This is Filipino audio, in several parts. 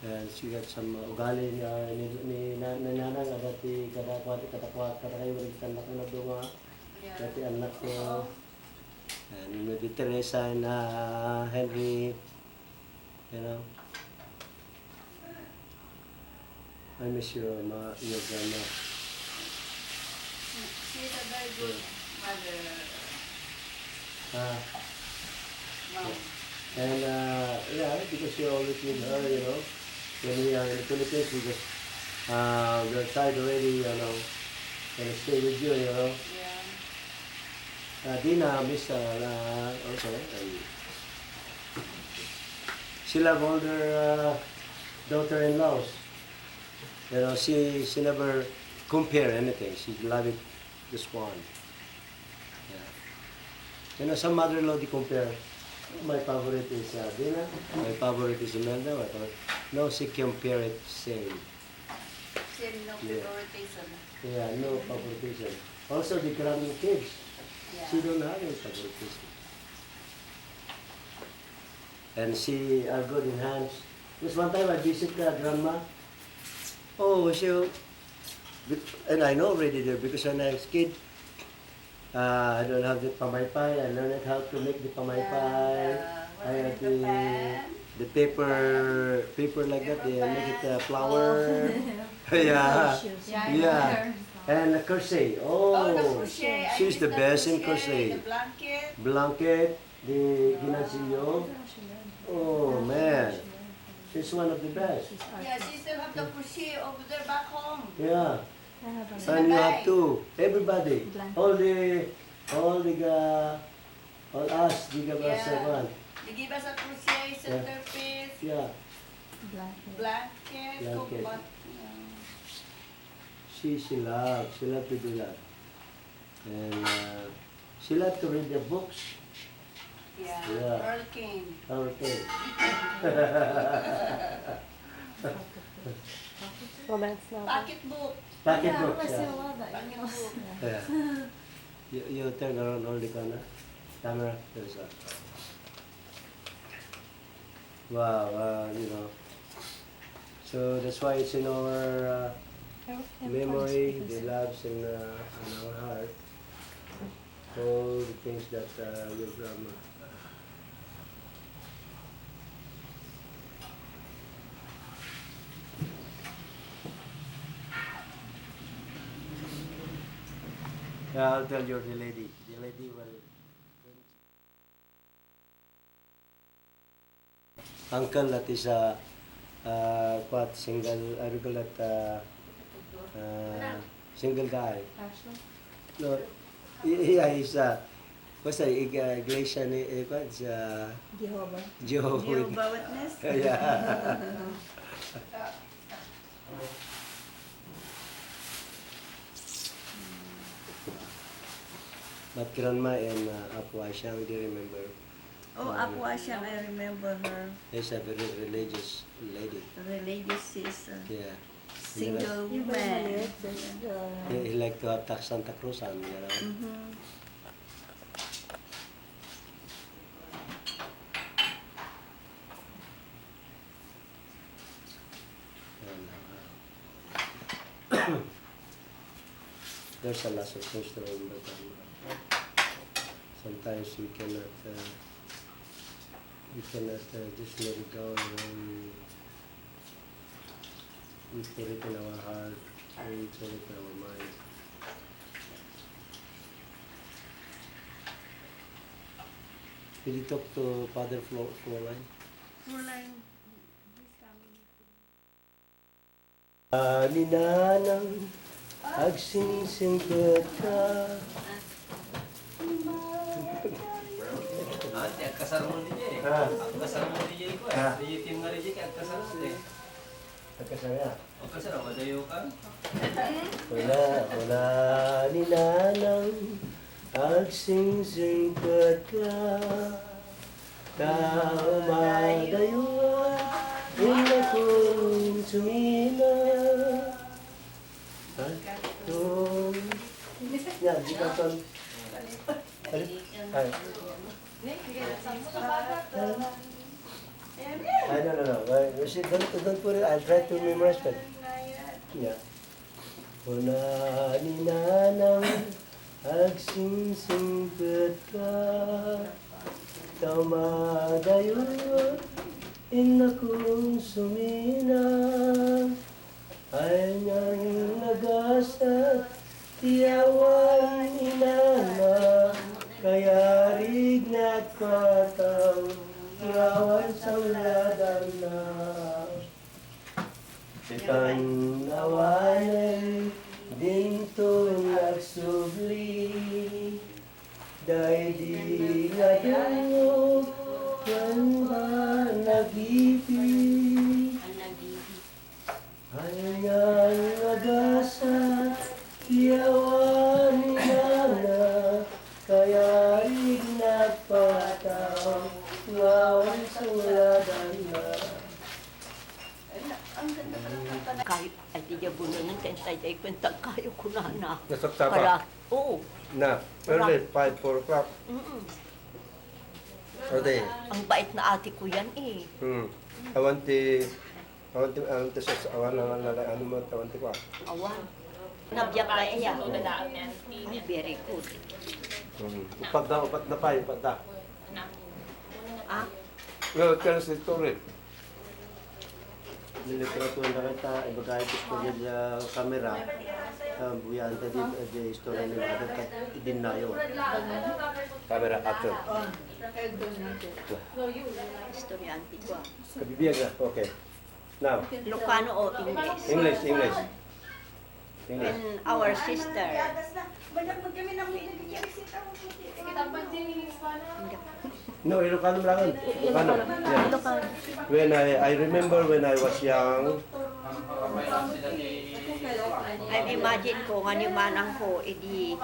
And she got some ugali ni nanang dati kadakwat kada kayo kita anak na dunga dati anak ko and with Teresa and Henry, you know. I miss your grandma. She's a very good mother. Mom. And yeah, because you're always with her, you know. When we are in the Philippines, we just we're tired already, you know. Gonna stay with you, you know. Yeah. Dina, miss also, and she love all their daughter-in-laws. You know, she never compare anything. She love it just one. Yeah. You know, some mother-in-law they compare. My favorite is Dina. My favorite is Imelda. No, she compare it same. Same, no favoritism. Yeah, no favoritism. Also, the grandkids. Yeah. She don't have any favoritism. And she are good in hands. Just one time I visit grandma. Oh, and I know already there because when I was a kid, I don't have the pamaypay. I learned how to make the pamaypay. I have the paper like that. They make it a flower. Yeah, yeah. And the crochet. Oh, the Oh, crochet. I she's did the best in The crochet. blanket. Blanket, the ginansillo. Oh man, she's one of the best. Yeah, she still have the crochet over there back home. Yeah. It's And you have bag. to, everybody, all us, the Yeah. one. They give us a crochet, centerpiece, Yeah, blanket, Blanket. but, she loves to do that. And she loves to read the books. yeah, Yeah. Earl King. Okay. Romance novel. Pocketbook. Pocket Yeah, books, I still yeah. love that. You know. Pocketbook. Yeah. You turn around all the corner. Camera, there's a... Wow, you know. So that's why it's in our memory, the loves in our heart. All the things that your grandma. Yeah, I'll tell you the lady. The lady will. Uncle that is what single. I recall that single guy. Ashley? No, yeah, he's what's that? Iglesia ni what's Jehovah. Jehovah. Witness. Yeah. But grandma and Apo Asyang, do you remember? Oh, Apo Asyang, I remember her. She's a very religious lady. Religious sister. Yeah. Single Yung ba woman. maliit? Just, He like to have Santa Cruzan, you know. Mm-hmm. There's a lot of things to remember. Sometimes we cannot just let it go. We put it in our heart, we put it in our mind. Did you talk to Father Floorline? Floorline. Ninanang agsingsingkot ka. Kasar mo DJ. Ah. Ang kasar mo DJ ko Ah. DJ team nga DJ kaya kasar mo eh. Nagkasaya. O kasar ako dayo ka. Wala ninanang agsingsingkot ka. Kaumadayon, hindi akong tumila. Atong... Yan, di ka ton. Ay. No. Don't put it. I'll try to memorize that. Yeah. Una ni nanang agsingsingpet ka, tamadayot inakong sumina, ay niyang nagasat tiyawan inana, kaya rignat pataw tiyawan sa uladan na. Ang awanay dinto nagsubli, dahil di nga dungog kan ba nag-ibig. Hanyang nagasa tiyawan ni nana, kaya ignat pataw ngawan sa uladan na. Kahit ay di niya bunangan, kaya tayo kwenta kayo kunana. Nasakta Para, pa oo. na early 5, 4 o'clock. Ode. Ang bait na ate ko yan eh. Awanti sa awan ang ano mo tawanti ko. Awan. Nabyak ka iya. Ay, very good. Upat na pa, upat na. Ah, Well, tell us the story. Niliteratura na kita, iba kahit gusto niya sa kamera, buyan tadi di istorya nila agad din na yun. Camera actor. estudyante ko. Kabibiyag na. Okay. Now, Ilocano o English? English. And our sister. No, Ilocano lang. Ilocano. Yeah. When I remember when I was young, I imagine ko nga ni manang ko, edi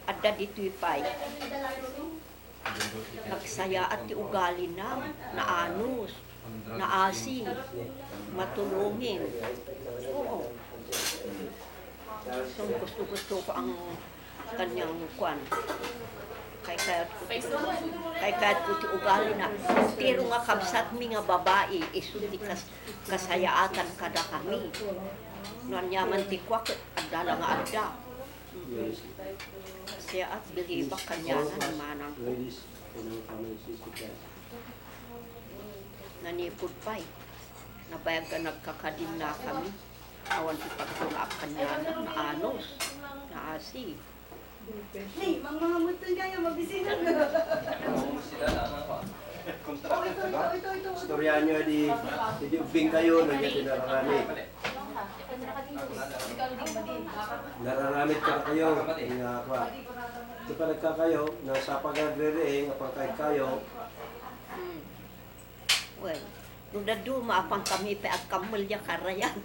adda dito'y pay. Nagsaya at ti ugali na, naanos, naasi, matulungin. Oo. So gusto ko ang kanyang kwan. Kay kahit ko ti ugali na. Pero nga kabsat mi nga babae, isulti kasayaatan kada kami. Nanyaman ti kwak, adala nga adda. Siya at bilibak kanyanan manang ko. Ladies, kami sisikas. Nanipod pa'y. Nabayag ka nagkakadim na kami. Awan ti pagtulak kanyanan, naanos, naasi. Hey, mga muton kaya mabisinan na. Sila na ako. Ito. Istorya nyo di ubing kayo, nandiyan din nararami. Nararamit ka na kayo. Nga pa. Ito pa nagkakayo, nasa pag-agre-reeng, apang kahit kayo, Well, nung daduma apang kami pa at kamulya karayan.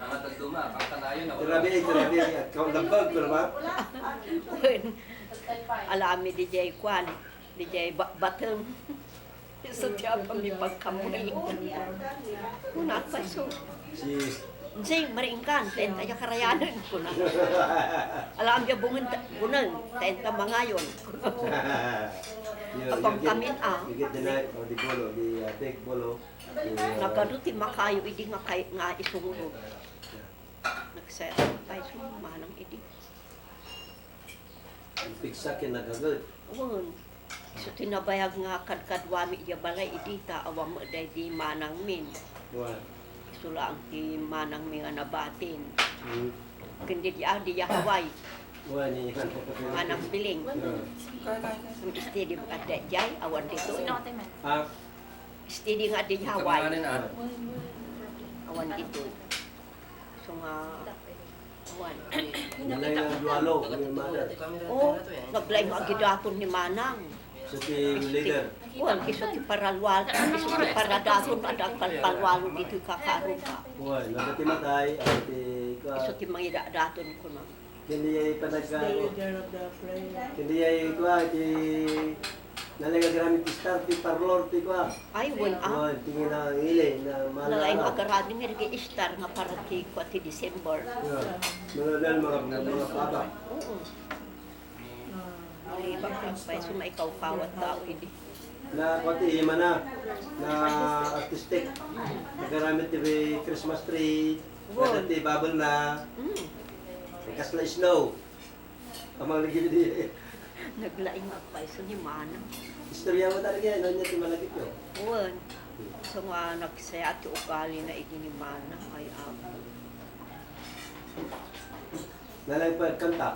Ang tagduma, pangkanayon ako. tirabi, at kaulambag ko naman. When, alami di jay kwan, di jay bateng. So tiya pa mi pagkamuli. Kuna pa so. Si, Zing, maringkan, tenta ya karayanan ko na. Alam niya bungan, tenta mangayon. Apang kamin You get the knife or the bolo, the big bolo. Nagaduti makayo, idi nga isunguro. Nagsayat tayo sumanang idi. Pigsak yung nagagod. Uwan. So tinabayag nga kadkadwami iya balay idita awam day di manang min. Sula ang ti manang mi nga nabatin. Kundi di Hawaii. Manang piling. Ang istedi at jay awan dito. Istedi nga di Hawaii. Pangkananin Awan dito. So nga awan. Nalay nga dualo, yung mother. Oh, naglay mo agidapon ni manang. So si leader. Uwan, iso ti paralwal, iso ti paradaton at ang palpalwalo dito kakaroon ka. Buwan, nagati matay, at Iso ti mga daton ko na. hindi ay panagkano. Hindi ay kuha, nalay nga gamit start, ti parlor, ti kuha. Ay, wan Buwan, tingin na ang ili, na Nalay malala. magarading nga rin istar nga para ti kwa ti December. Mga dal, mga paba. Oo. Ay, bakit pa iso maikaw kawat tao hindi. na konti mana na artistic. Nagaramit ti Christmas tree, Wow. dati bubble na, Mm. kasla snow. Amang lagi di Naglaing magpaiso ni Manang. istorya mo talaga yan, ano niya ti malagit yun. Uwan. So nga nagsaya at ugali na idi ni Manang ay ako. Nalang pagkanta.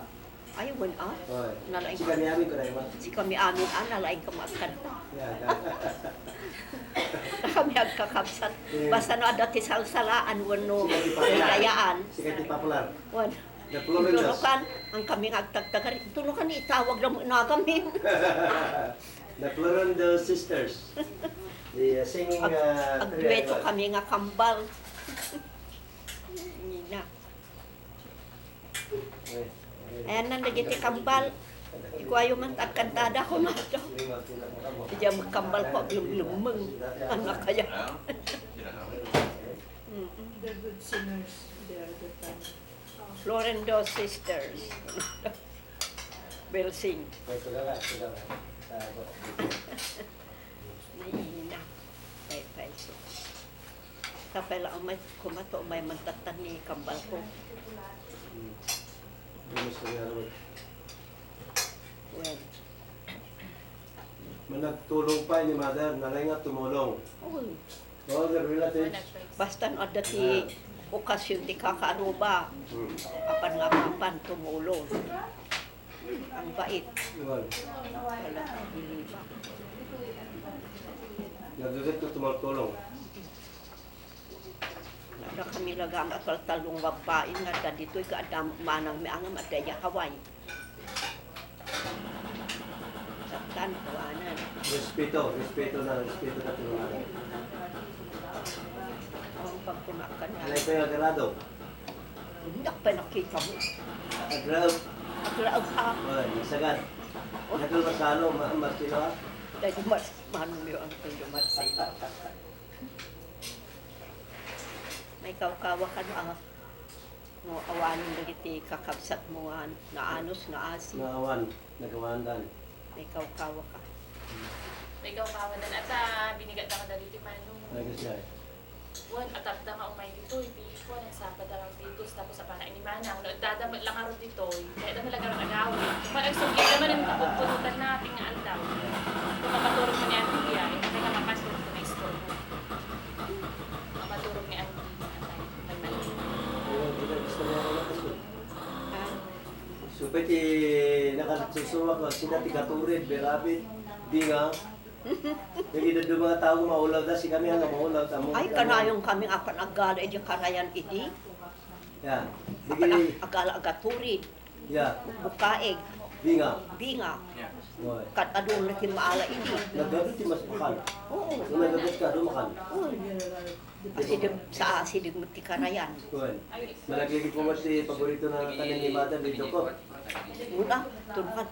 Ay, wan ah. Oy. Nalaing Si kami amin ko na yun. Si kami amin nalaing ka makanta. Yan. Na kami agkakabsat. Basta na dati salsalaan, wano, Sige, di pa- kayaan. Si kati popular. Wan. The Floridas. Tunukan, ang kaming agtagtagar. Tunukan, itawag na kami. The Floridas Sisters. The singing Agdueto kami nga kambal. Nina. Ayan na, nagiti kambal. Ikuayo man kantada ko na ito. Diyan magkambal ko, lumumeng. Ano kaya? They're good singers. They're good time. Florendo Sisters. Belsing. Naiina. Pay. Kapay lang may kumato, may mantatan ni kambal ko. Well, Managtulong pa ni mother, nalay nga tumulong. oh, All the relatives. basta no dati okasyon di kakaaruba. Hmm. Apan nga papan tumulong. Ang bait. Well, Wala biliba. nagagat ko tumulong. Nada kami lagang atol talong babae nga dito ka adam manang mi angam adaya Hawaii. Saktan kawanan. Respeto na tulungan. Ang pagkunakan na. Alay ko yung agrado. Hindi pa nakita mo. Agrado. Aklaw ha. Oy, nasagat. Nakal masalo, mas sila. Dahil mas manong yun ang tulungan sa iyo. May kaw-kawa ka na mo awanin na kiti kakabsat mo nga na anos na asi. Naawan, nagawandan. May kaw-kawa ka. May kawadan at binigat na ka na dito manong. Nagas siya. Wan, atap na nga umay dito, ipihis ko, nagsapad na lang dito, tapos sa panay ni Manang, dadamat lang araw dito, kaya naman lang ang agawin. Kung nagsugit naman ang pupunutan natin nga aldaw. Kung makaturog mo ni Auntie Bia, hindi ka makasurog ko na istorbo. Makaturog ni Auntie Ah, Supeti nakasusuwa ko, sinati katurid, berabit, di nga. Yung idado mga tao maulaw na, si kami hanggang maulaw. ay kanayong kami apan agala edi karayan idi. Yan. Apan Digi, agala agaturid. ya, Bukaeg. di nga. Binga. Oy. Kat adun na maala idi. Nagabit ti mas makan. Oo. Kung nagabit ka, dumakan. Asidig sa asidig mo ti karayan. Oy. Malagigi po mo si paborito na kanin ni Mother dito ko. Una, tunukan.